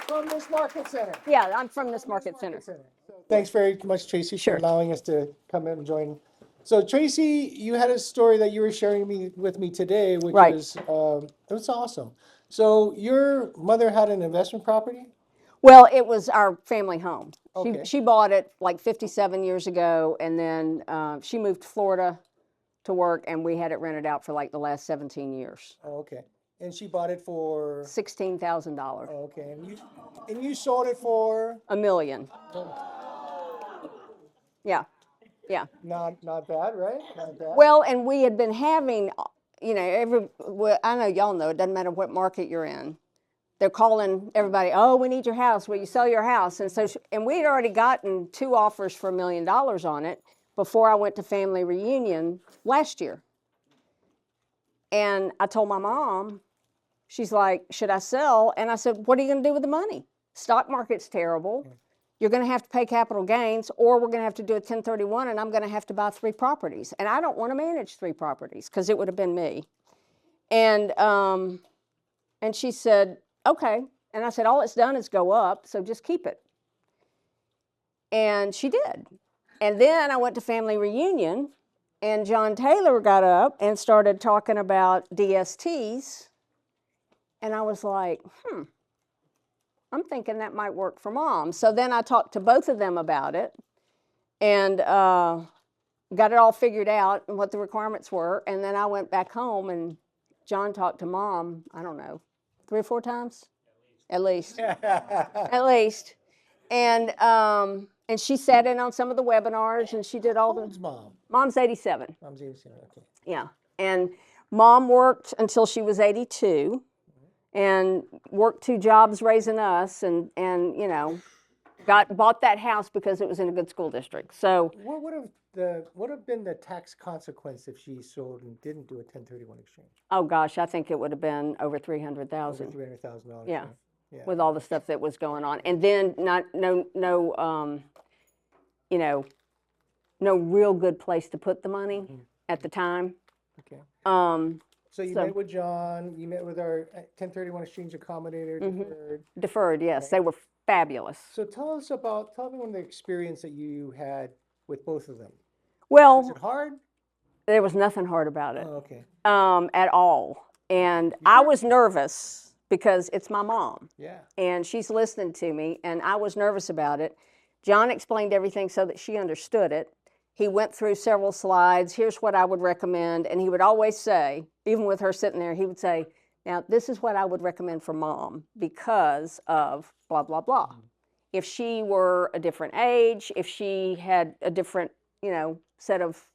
From this market center. Yeah, I'm from this market center. Thanks very much, Tracy, Sure. for allowing us to come in and join. So, Tracy, you had a story that you were sharing with me today, which Right. was it was awesome. So, your mother had an investment property? Well, it was our family home. Okay. She bought it like 57 years ago, and then she moved to Florida to work, and we had it rented out for like the last 17 years. Oh, okay. And she bought it for $16,000. oh, okay. And you sold it for $1 million. Yeah, yeah. not bad, right? Not bad. Well, and we had been having, well, I know y'all know, it doesn't matter what market you're in. They're calling everybody, oh, we need your house. Will you sell your house? And so, and we had already gotten 2 offers for $1 million on it before I went to family reunion last year. And I told my mom, she's like, should I sell? And I said, what are you going to do with the money? Stock market's terrible. You're going to have to pay capital gains, or we're going to have to do a 1031, and I'm going to have to buy 3 properties. And I don't want to manage 3 properties because it would have been me. And she said, okay. And I said, all it's done is go up, so just keep it. And she did. And then I went to family reunion, and John Taylor got up and started talking about DSTs. And I was like, I'm thinking that might work for Mom. So then I talked to both of them about it and got it all figured out and what the requirements were. And then I went back home, and John talked to Mom, I don't know, 3 or 4 times? At least. At least. And she sat in on some of the webinars, and she did all the... How old's Mom? Mom's 87. Mom's 87, okay. Yeah. And Mom worked until she was 82 and worked 2 jobs raising us, and you know, bought that house because it was in a good school district. So What would have been the tax consequence if she sold and didn't do a 1031 exchange? oh gosh, I think it would have been over $300,000. Over $300,000. Yeah. Yeah. With all the stuff that was going on, and then no real good place to put the money at the time. Okay. Um, So you met with John, you met with our 1031 exchange accommodator, deferred. Deferred, yes, they were fabulous. So tell me one of the experience that you had with both of them. Well, Was it hard? there was nothing hard about it Oh, okay. at all, and I was nervous because it's my mom. Yeah. And she's listening to me, and I was nervous about it. John explained everything so that she understood it. He went through several slides. Here's what I would recommend. And he would always say, even with her sitting there, he would say, now, this is what I would recommend for Mom because of blah, blah, blah. If she were a different age, if she had a different, set of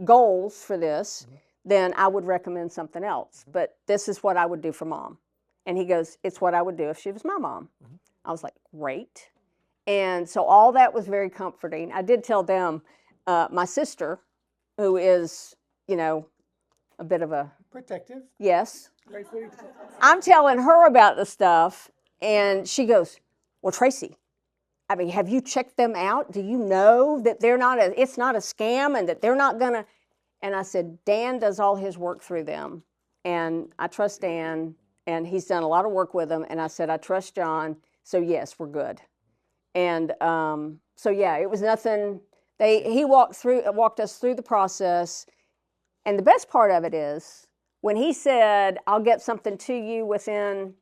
goals for this, then I would recommend something else. But this is what I would do for Mom. And he goes, it's what I would do if she was my mom. I was like, great. And so all that was very comforting. I did tell them, my sister, who is, a bit of a... Protective. Yes. Rightfully. I'm telling her about the stuff, and she goes, well, Tracy, I mean, have you checked them out? Do you know that it's not a scam and that they're not going to... And I said, Dan does all his work through them, and I trust Dan. And he's done a lot of work with them. And I said, I trust John. So yes, we're good. And so yeah, it was nothing. He walked us through the process. And the best part of it is when he said, I'll get something to you within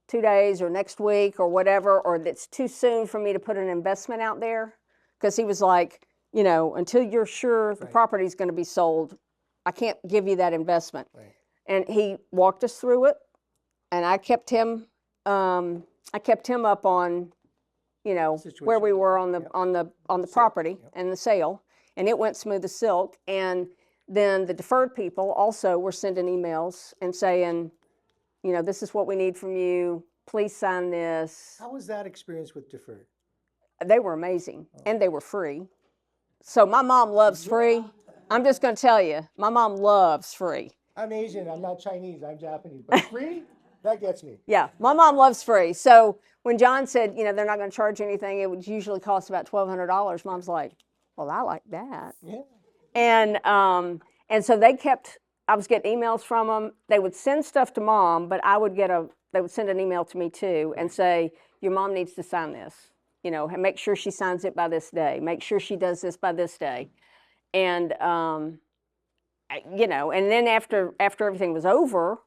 2 days or next week or whatever, or that's too soon for me to put an investment out there. Because he was like, until you're sure the property's going to be sold, I can't give you that investment. Right. And he walked us through it. And I kept him up on, where we were on the property and the sale, and it went smooth as silk. And then the deferred people also were sending emails and saying, this is what we need from you. Please sign this. How was that experience with deferred? They were amazing, and they were free. So my mom loves free. I'm just going to tell you, my mom loves free. I'm Asian. I'm not Chinese. I'm Japanese. But free? That gets me. Yeah, my mom loves free. So when John said, they're not going to charge anything, it would usually cost about $1,200. Mom's like, well, I like that. Yeah. And so I was getting emails from them. They would send stuff to Mom, but I would get a they would send an email to me too and say, your mom needs to sign this, you know, and make sure she signs it by this day. Make sure she does this by this day. And, you know, and then after everything was over,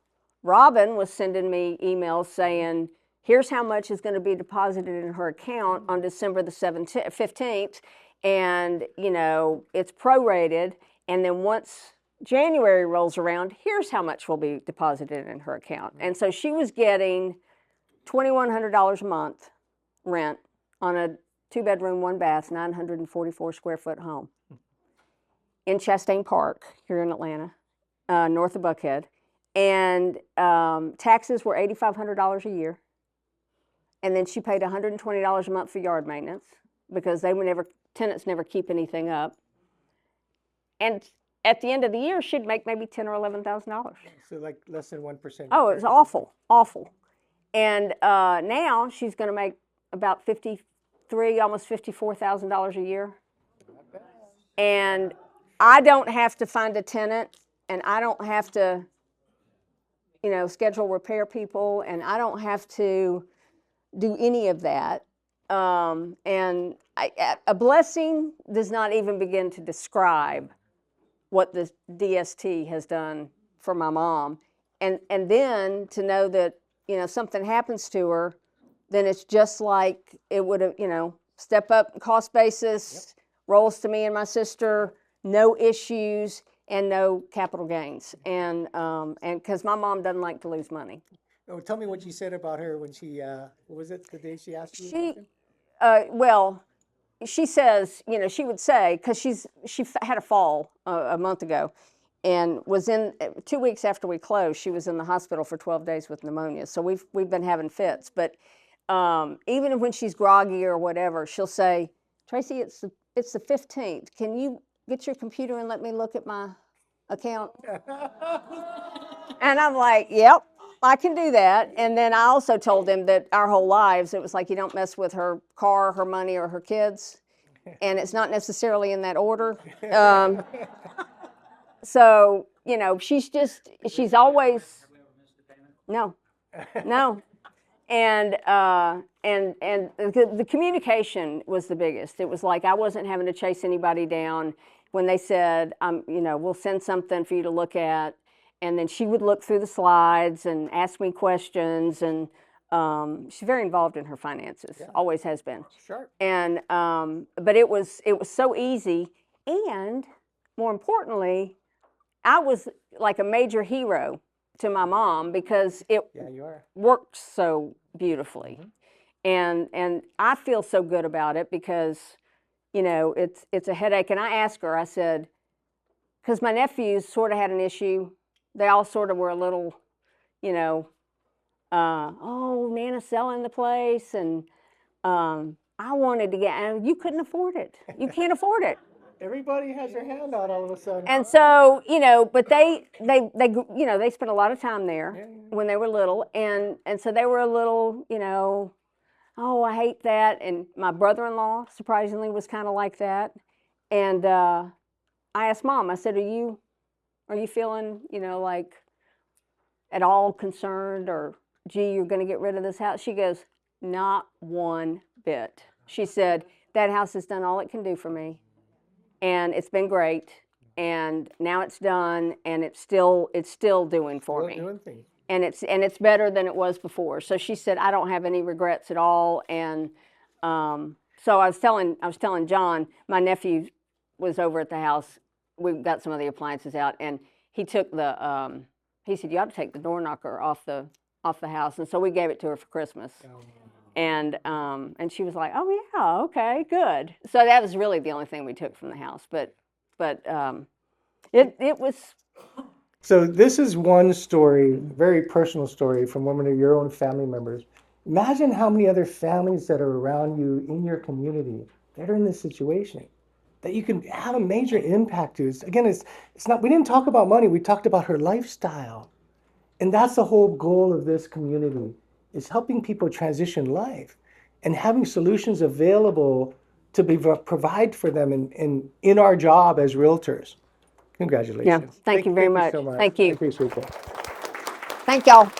Robin was sending me emails saying, here's how much is going to be deposited in her account on December the 15th. And, you know, it's prorated. And then once January rolls around, here's how much will be deposited in her account. And so she was getting $2,100 a month rent on a 2-bedroom, 1-bath, 944 square foot home in Chastain Park here in Atlanta, north of Buckhead. And taxes were $8,500 a year. And then she paid $120 a month for yard maintenance because tenants never keep anything up. And at the end of the year, she'd make maybe $10,000 or $11,000. So like less than 1%. Oh, it was awful, awful. And now she's going to make about $53,000, almost $54,000 a year. And I don't have to find a tenant, and I don't have to, you know, schedule repair people, and I don't have to do any of that. And a blessing does not even begin to describe what the DST has done for my mom. And then to know that, you know, something happens to her, then it's just like it would have, you know, step up cost basis, rolls to me and my sister, no issues, and no capital gains. And because my mom doesn't like to lose money. Oh, tell me what you said about her when she, what was it, the day she asked you? She, well, she says, you know, she would say, because she had a fall a month ago, and was in 2 weeks after we closed. She was in the hospital for 12 days with pneumonia. So we've been having fits. But even when she's groggy or whatever, she'll say, Tracy, it's the 15th. Can you get your computer and let me look at my account? And I'm like, yep, I can do that. And then I also told them that our whole lives, it was like, you don't mess with her car, her money, or her kids. And it's not necessarily in that order. So, you know, she's always, no. And the communication was the biggest. It was like I wasn't having to chase anybody down when they said, you know, we'll send something for you to look at. And then she would look through the slides and ask me questions. And she's very involved in her finances, always has been. Sure. And but it was so easy. And more importantly, I was like a major hero to my mom because it worked so beautifully. And I feel so good about it because, you know, it's a headache. And I asked her, I said, because my nephews sort of had an issue. They all sort of were a little, you know, oh, Nana's selling the place. And I wanted to get, and you couldn't afford it. You can't afford it. Everybody has their hand out all of a sudden. And so, you know, but they you know, they spent a lot of time there when they were little. And so they were a little, you know, oh, I hate that. And my brother-in-law, surprisingly, was kind of like that. And I asked Mom, I said, are you feeling, you know, like at all concerned or, gee, you're going to get rid of this house? She goes, not one bit. She said, that house has done all it can do for me. And it's been great. And now it's done. And it's still doing for me. Doing things. And it's better than it was before. So she said, I don't have any regrets at all. And so I was telling John, my nephew was over at the house. We got some of the appliances out, and he took he said, you ought to take the door knocker off the house. And so we gave it to her for Christmas. And she was like, oh yeah, okay, good. So that was really the only thing we took from the house. But it was. So this is one story, very personal story from one of your own family members. Imagine how many other families that are around you in your community that are in this situation that you can have a major impact to. Again, it's not, we didn't talk about money, we talked about her lifestyle. And that's the whole goal of this community, is helping people transition life and having solutions available to provide for them in our job as realtors. Congratulations. Yeah, thank you very much. So much. Thank you. I appreciate that. Thank y'all.